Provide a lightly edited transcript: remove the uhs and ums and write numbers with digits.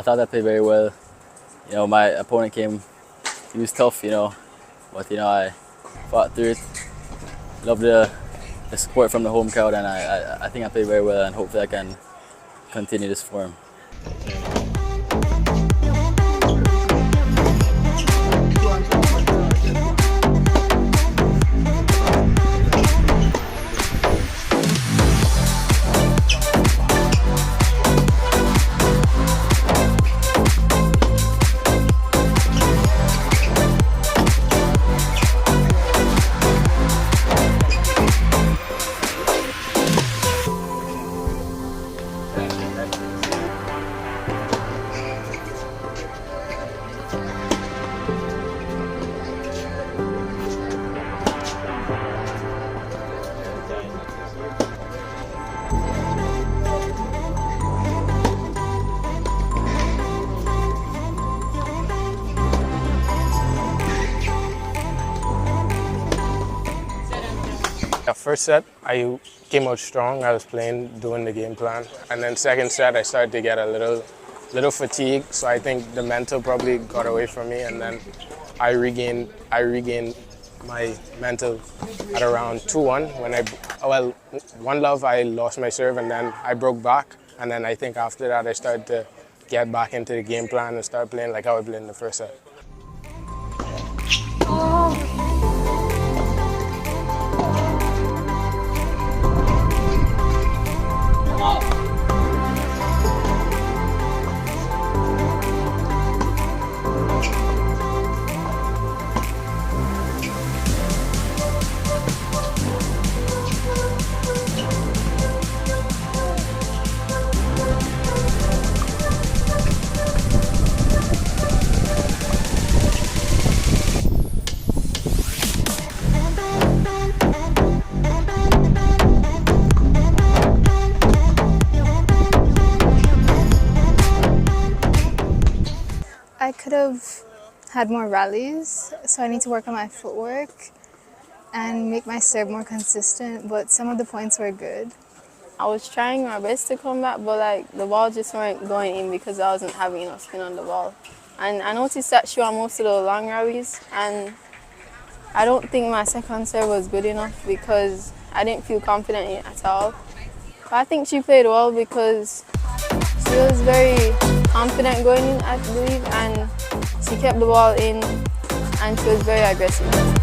thought I played very well. You know, my opponent came, he was tough, you know, but you know, I fought through it. Love the support from the home crowd, and I think I played very well, and hopefully I can continue this form. First set, I came out strong. I was doing the game plan. And then second set, I started to get a little fatigued. So I think the mental probably got away from me. And then I regained my mental at around 2-1. When one love, I lost my serve and then I broke back. And then I think after that, I started to get back into the game plan and start playing like I was playing in the first set. I could have had more rallies, so I need to work on my footwork and make my serve more consistent, but some of the points were good. I was trying my best to come back, but like the ball just weren't going in because I wasn't having enough spin on the ball. And I noticed that she won most of the long rallies, and I don't think my second serve was good enough because I didn't feel confident in it at all. But I think she played well because she was very confident going in, I believe, and she kept the ball in and she was very aggressive.